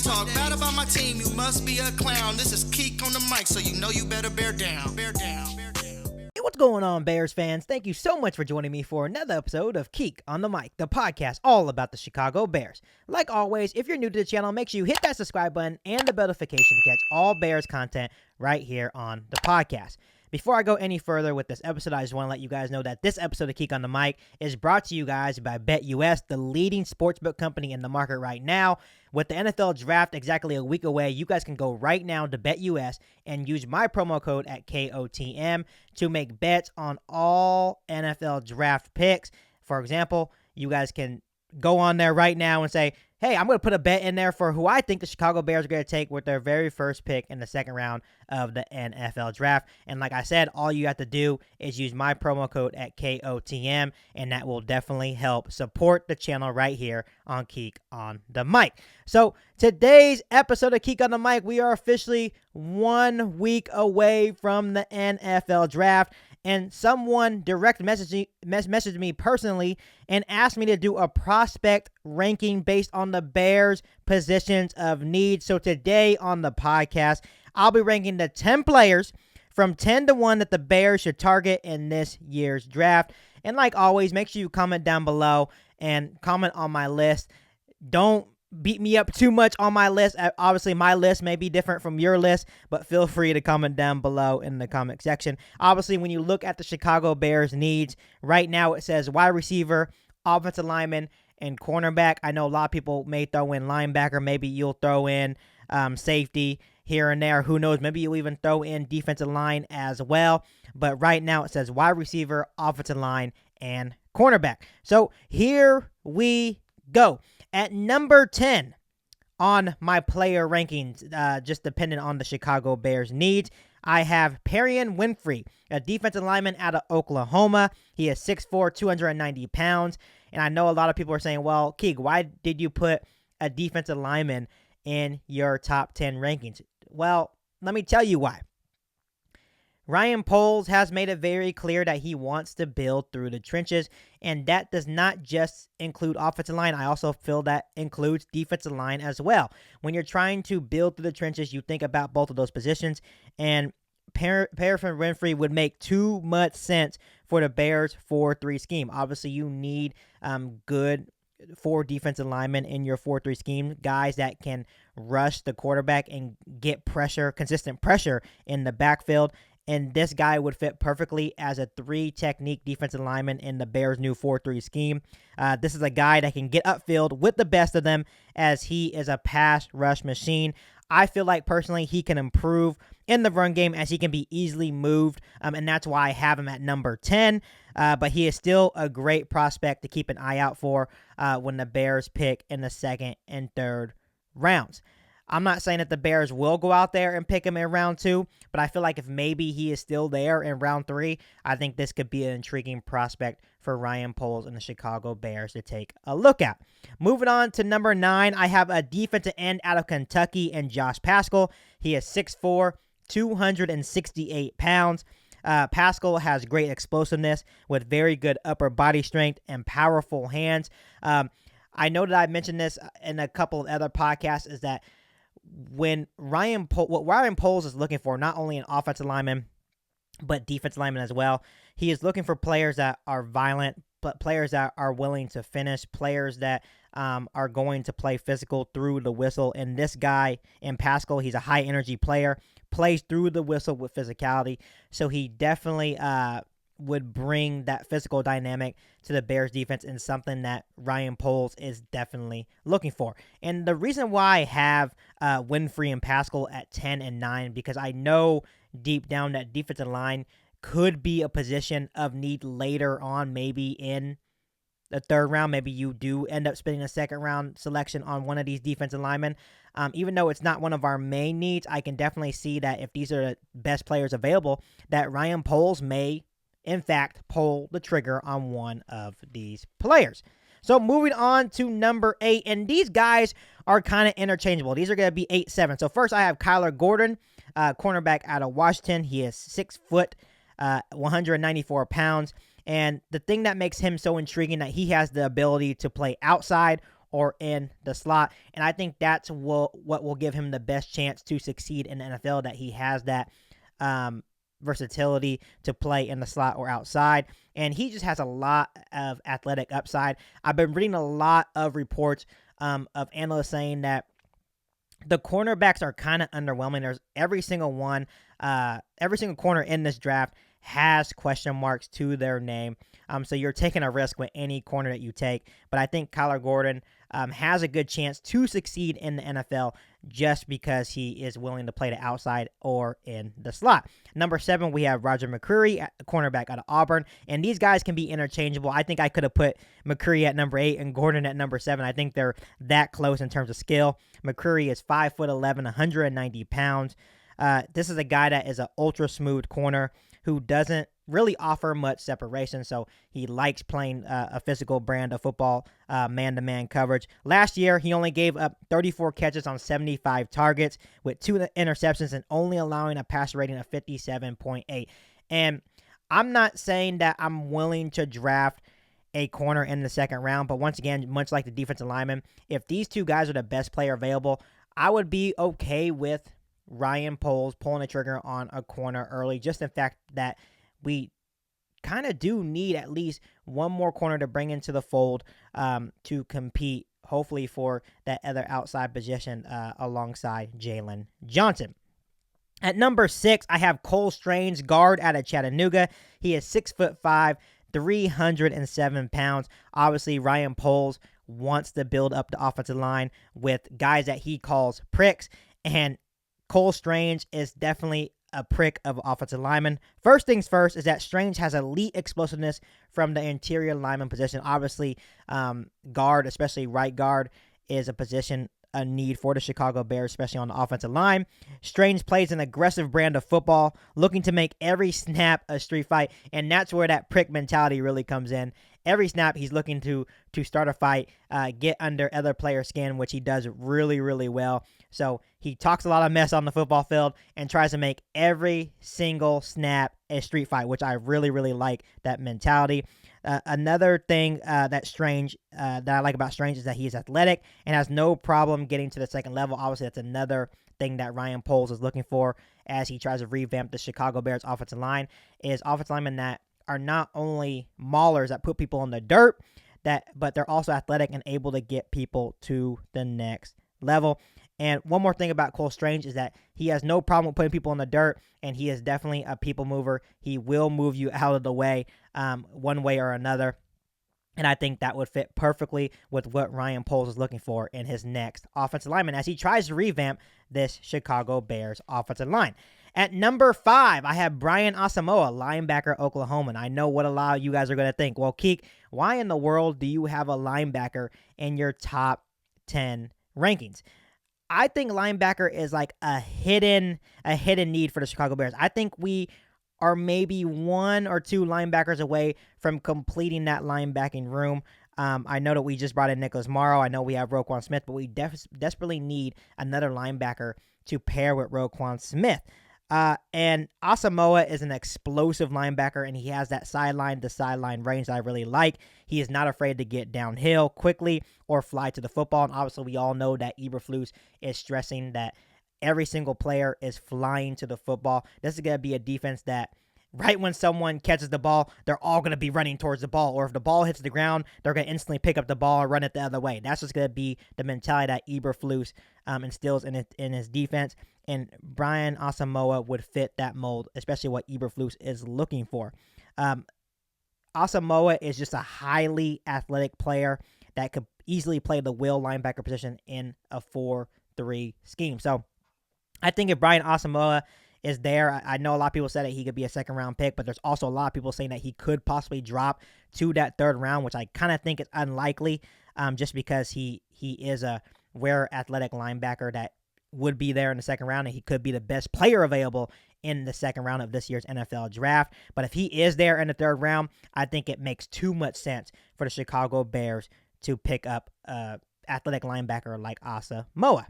talk bad about my team, you must be a clown. This is Keek on the mic, so you know you better bear down. Bear down. Bear down. Hey, what's going on, Bears fans? Thank you so much for joining me for another episode of Keek on the Mic, the podcast all about the Chicago Bears. Like always, if you're new to the channel, make sure you hit that subscribe button and the bell notification to catch all Bears content right here on the podcast. Before I go any further with this episode, I just want to let you guys know that this episode of Keek on the Mic is brought to you guys by BetUS, the leading sportsbook company in the market right now. With the NFL draft exactly a week away, you guys can go right now to BetUS and use my promo code at KOTM to make bets on all NFL draft picks. For example, you guys can go on there right now and say, hey, I'm going to put a bet in there for who I think the Chicago Bears are going to take with their very first pick in the second round of the NFL draft. And like I said, all you have to do is use my promo code at KOTM, and that will definitely help support the channel right here on Keek on the Mic. So today's episode of Keek on the Mic, we are officially 1 week away from the NFL draft. And someone direct messaged me personally and asked me to do a prospect ranking based on the Bears' positions of need. So today on the podcast, I'll be ranking the 10 players from 10 to 1 that the Bears should target in this year's draft. And like always, make sure you comment down below and comment on my list. Don't beat me up too much on my list. Obviously, my list may be different from your list, but feel free to comment down below in the comment section. Obviously, when you look at the Chicago Bears needs, right now it says wide receiver, offensive lineman, and cornerback. I know a lot of people may throw in linebacker. Maybe you'll throw in safety here and there. Who knows? Maybe you'll even throw in defensive line as well. But right now it says wide receiver, offensive line, and cornerback. So here we go. At number 10 on my player rankings, just depending on the Chicago Bears needs, I have Perrion Winfrey, a defensive lineman out of Oklahoma. He is 6'4", 290 pounds. And I know a lot of people are saying, well, Keek, why did you put a defensive lineman in your top 10 rankings? Well, let me tell you why. Ryan Poles has made it very clear that he wants to build through the trenches, and that does not just include offensive line. I also feel that includes defensive line as well. When you're trying to build through the trenches, you think about both of those positions, and Perrion Winfrey would make too much sense for the Bears 4-3 scheme. Obviously, you need good 4 defensive linemen in your 4-3 scheme, guys that can rush the quarterback and get pressure, consistent pressure in the backfield. And this guy would fit perfectly as a 3-technique defensive lineman in the Bears' new 4-3 scheme. This is a guy that can get upfield with the best of them, as he is a pass rush machine. I feel like personally he can improve in the run game as he can be easily moved, and that's why I have him at number 10. But he is still a great prospect to keep an eye out for when the Bears pick in the second and third rounds. I'm not saying that the Bears will go out there and pick him in round 2, but I feel like if maybe he is still there in round 3, I think this could be an intriguing prospect for Ryan Poles and the Chicago Bears to take a look at. Moving on to number 9, I have a defensive end out of Kentucky and Josh Paschal. He is 6'4", 268 pounds. Paschal has great explosiveness with very good upper body strength and powerful hands. I know that I mentioned this in a couple of other podcasts, is that when what Ryan Poles is looking for, not only an offensive lineman, but defensive lineman as well, he is looking for players that are violent, but players that are willing to finish, players that are going to play physical through the whistle. And this guy in Paschal, he's a high-energy player, plays through the whistle with physicality, so he definitely would bring that physical dynamic to the Bears defense, and something that Ryan Poles is definitely looking for. And the reason why I have Winfrey and Paschal at 10 and 9, because I know deep down that defensive line could be a position of need later on, maybe in the third round. Maybe you do end up spending a second round selection on one of these defensive linemen. Even though it's not one of our main needs, I can definitely see that if these are the best players available, that Ryan Poles may in fact, pull the trigger on one of these players. So moving on to number 8, and these guys are kind of interchangeable. These are going to be 8-7. So first I have Kyler Gordon, cornerback out of Washington. He is 6 foot, 194 pounds. And the thing that makes him so intriguing, that he has the ability to play outside or in the slot. And I think that's what will give him the best chance to succeed in the NFL, that he has that versatility to play in the slot or outside. And he just has a lot of athletic upside. I've been reading a lot of reports of analysts saying that the cornerbacks are kind of underwhelming. There's every single corner in this draft has question marks to their name. So you're taking a risk with any corner that you take. But I think Kyler Gordon has a good chance to succeed in the NFL just because he is willing to play the outside or in the slot. Number 7, we have Roger McCrary, at the cornerback out of Auburn. And these guys can be interchangeable. I think I could have put McCrary at number 8 and Gordon at number 7. I think they're that close in terms of skill. McCrary is 5'11", 190 pounds. This is a guy that is an ultra smooth corner who doesn't really offer much separation, so he likes playing a physical brand of football, man-to-man coverage. Last year, he only gave up 34 catches on 75 targets with 2 interceptions and only allowing a passer rating of 57.8. And I'm not saying that I'm willing to draft a corner in the second round, but once again, much like the defensive lineman, if these two guys are the best player available, I would be okay with Ryan Poles pulling the trigger on a corner early, just in fact that we kind of do need at least one more corner to bring into the fold to compete, hopefully, for that other outside position alongside Jalen Johnson. At number 6, I have Cole Strange, guard out of Chattanooga. He is 6'5", 307 pounds. Obviously, Ryan Poles wants to build up the offensive line with guys that he calls pricks, and Cole Strange is definitely a prick of offensive lineman. First things first is that Strange has elite explosiveness from the interior lineman position. Obviously, guard, especially right guard, is a position, a need for the Chicago Bears, especially on the offensive line. Strange plays an aggressive brand of football, looking to make every snap a street fight, and that's where that prick mentality really comes in. Every snap, he's looking to start a fight, get under other players' skin, which he does really, really well. So he talks a lot of mess on the football field and tries to make every single snap a street fight, which I really, really like that mentality. Another thing that I like about Strange is that he is athletic and has no problem getting to the second level. Obviously, that's another thing that Ryan Poles is looking for as he tries to revamp the Chicago Bears offensive line, is offensive linemen that are not only maulers that put people in the dirt, but they're also athletic and able to get people to the next level. And one more thing about Cole Strange is that he has no problem with putting people in the dirt, and he is definitely a people mover. He will move you out of the way one way or another. And I think that would fit perfectly with what Ryan Poles is looking for in his next offensive lineman as he tries to revamp this Chicago Bears offensive line. At number 5, I have Brian Asamoah, linebacker, Oklahoma. And I know what a lot of you guys are going to think. Well, Keek, why in the world do you have a linebacker in your top 10 rankings? I think linebacker is like a hidden need for the Chicago Bears. I think we are maybe 1 or 2 linebackers away from completing that linebacking room. I know that we just brought in Nicholas Morrow. I know we have Roquan Smith, but we desperately need another linebacker to pair with Roquan Smith. And Asamoah is an explosive linebacker, and he has that sideline-to-sideline range that I really like. He is not afraid to get downhill quickly or fly to the football. And obviously, we all know that Eberflus is stressing that every single player is flying to the football. This is going to be a defense that right when someone catches the ball, they're all going to be running towards the ball. Or if the ball hits the ground, they're going to instantly pick up the ball and run it the other way. That's just going to be the mentality that Eberflus instills in his defense. And Brian Asamoah would fit that mold, especially what Eberflus is looking for. Asamoah is just a highly athletic player that could easily play the will linebacker position in a 4-3 scheme. So I think if Brian Asamoah is there, I know a lot of people said that he could be a second-round pick, but there's also a lot of people saying that he could possibly drop to that third round, which I kind of think is unlikely just because he is a rare athletic linebacker that would be there in the second round, and he could be the best player available in the second round of this year's NFL draft. But if he is there in the third round, I think it makes too much sense for the Chicago Bears to pick up an athletic linebacker like Asamoah.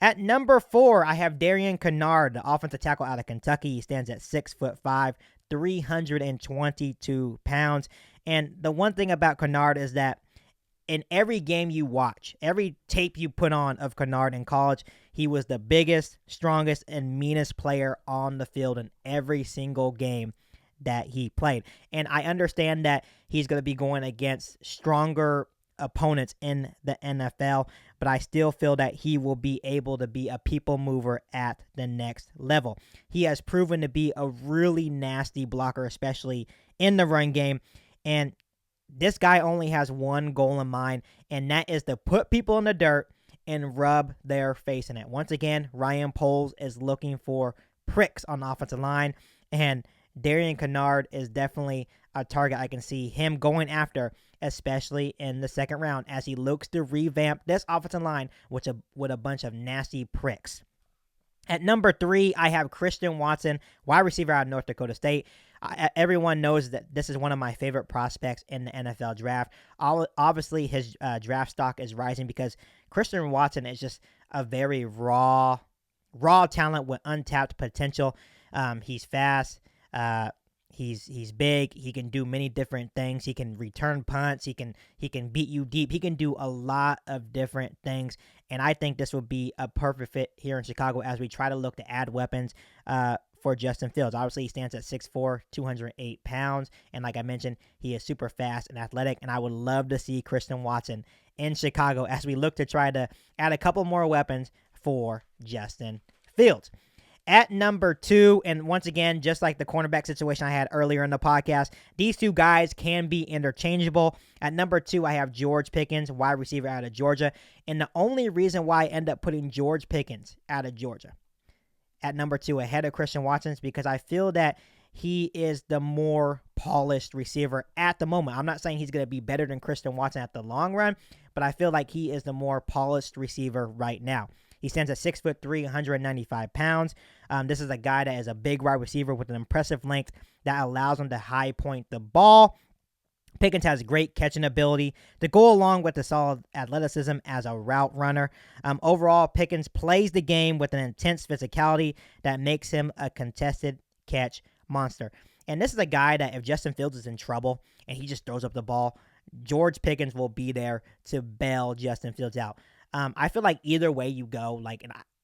At number 4, I have Darius Canard, the offensive tackle out of Kentucky. He stands at 6'5", 322 pounds. And the one thing about Canard is that in every game you watch, every tape you put on of Canard in college, he was the biggest, strongest, and meanest player on the field in every single game that he played. And I understand that he's going to be going against stronger opponents in the NFL, but I still feel that he will be able to be a people mover at the next level. He has proven to be a really nasty blocker, especially in the run game. And this guy only has one goal in mind, and that is to put people in the dirt and rub their face in it. Once again, Ryan Poles is looking for pricks on the offensive line, and Darius Canard is definitely a target I can see him going after, especially in the second round, as he looks to revamp this offensive line with a bunch of nasty pricks. At number 3, I have Christian Watson, wide receiver out of North Dakota State. Everyone knows that this is one of my favorite prospects in the NFL draft. Obviously, his draft stock is rising because Christian Watson is just a very raw talent with untapped potential. He's fast. He's big. He can do many different things. He can return punts. He can beat you deep. He can do a lot of different things. And I think this would be a perfect fit here in Chicago as we try to look to add weapons for Justin Fields. Obviously, he stands at 6'4", 208 pounds. And like I mentioned, he is super fast and athletic. And I would love to see Christian Watson in Chicago as we look to try to add a couple more weapons for Justin Fields. At number 2, and once again, just like the cornerback situation I had earlier in the podcast, these two guys can be interchangeable. At number 2, I have George Pickens, wide receiver out of Georgia. And the only reason why I end up putting George Pickens out of Georgia at number 2 ahead of Christian Watson is because I feel that he is the more polished receiver at the moment. I'm not saying he's going to be better than Christian Watson at the long run, but I feel like he is the more polished receiver right now. He stands at 6'3", 195 pounds. This is a guy that is a big wide receiver with an impressive length that allows him to high point the ball. Pickens has great catching ability to go along with the solid athleticism as a route runner. Overall, Pickens plays the game with an intense physicality that makes him a contested catch monster. And this is a guy that if Justin Fields is in trouble and he just throws up the ball, George Pickens will be there to bail Justin Fields out. I feel like either way you go,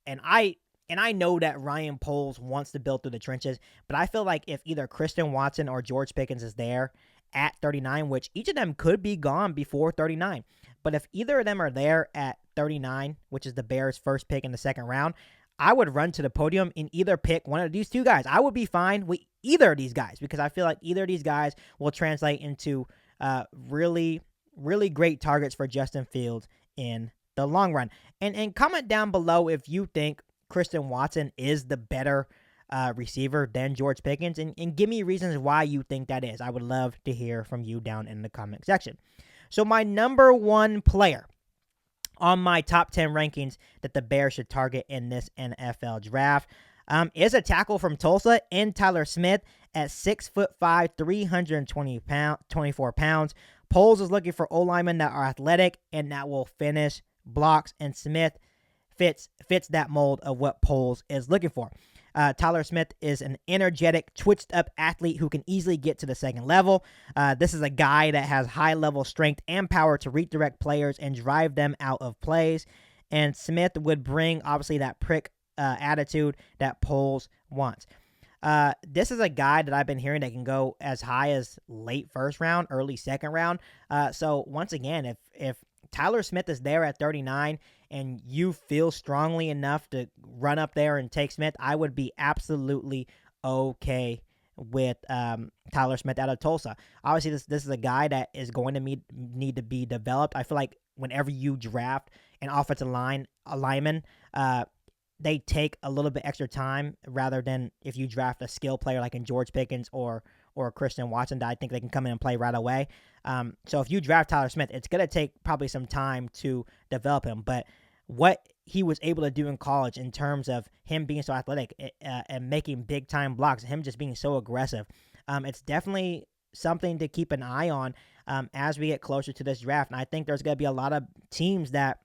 and I know that Ryan Poles wants to build through the trenches, but I feel like if either Christian Watson or George Pickens is there at 39, which each of them could be gone before 39, but if either of them are there at 39, which is the Bears' first pick in the second round, I would run to the podium and either pick one of these two guys. I would be fine with either of these guys because I feel like either of these guys will translate into really, really great targets for Justin Fields in the long run. And comment down below if you think Christian Watson is the better receiver than George Pickens, and give me reasons why you think that is. I would love to hear from you down in the comment section. So my number 1 player on my top 10 rankings that the Bears should target in this NFL draft is a tackle from Tulsa in Tyler Smith at 6'5", 324 pounds. Poles is looking for O-linemen that are athletic and that will finish blocks, and Smith fits that mold of what Poles is looking for. Tyler Smith is an energetic, twitched-up athlete who can easily get to the second level. This is a guy that has high-level strength and power to redirect players and drive them out of plays. And Smith would bring, obviously, that prick attitude that Poles wants. This is a guy that I've been hearing that can go as high as late first round, early second round. So, once again, if Tyler Smith is there at 39 and you feel strongly enough to run up there and take Smith, I would be absolutely okay with Tyler Smith out of Tulsa. Obviously, this is a guy that is going to need to be developed. I feel like whenever you draft an offensive lineman, they take a little bit extra time rather than if you draft a skill player like in George Pickens or Christian Watson, that I think they can come in and play right away. So if you draft Tyler Smith, it's going to take probably some time to develop him. But what he was able to do in college in terms of him being so athletic and making big-time blocks, him just being so aggressive, it's definitely something to keep an eye on as we get closer to this draft. And I think there's going to be a lot of teams that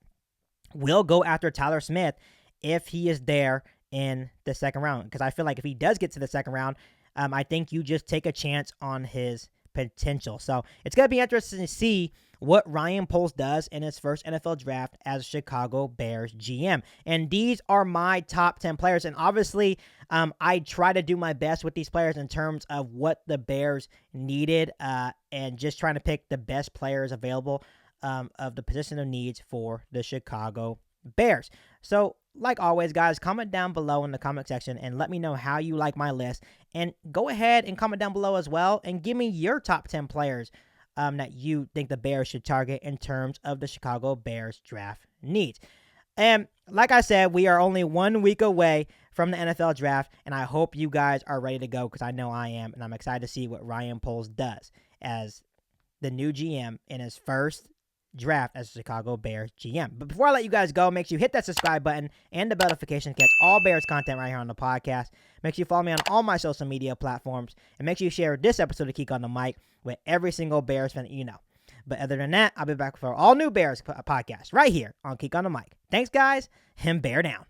will go after Tyler Smith if he is there in the second round. Because I feel like if he does get to the second round, I think you just take a chance on his potential. So it's going to be interesting to see what Ryan Poles does in his first NFL draft as Chicago Bears GM. And these are my top 10 players. And obviously, I try to do my best with these players in terms of what the Bears needed and just trying to pick the best players available of the position of needs for the Chicago Bears. So, like always, guys, comment down below in the comment section and let me know how you like my list. And go ahead and comment down below as well and give me your top 10 players that you think the Bears should target in terms of the Chicago Bears draft needs. And like I said, we are only 1 week away from the NFL draft, and I hope you guys are ready to go because I know I am, and I'm excited to see what Ryan Poles does as the new GM in his first draft as a Chicago Bears GM. But before I let you guys go, make sure you hit that subscribe button and the bell notification to catch all Bears content right here on the podcast. Make sure you follow me on all my social media platforms, and make sure you share this episode of Geek on the Mic with every single Bears fan that you know. But other than that, I'll be back for all new Bears podcasts right here on Geek on the Mic. Thanks, guys, and bear down.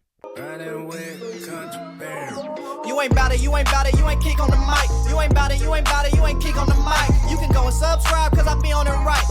You ain't bout it, you ain't bout it, you ain't Geek on the Mic. You ain't bout it, you ain't bout it, you ain't Geek on the Mic. You can go and subscribe, cause I be on it right.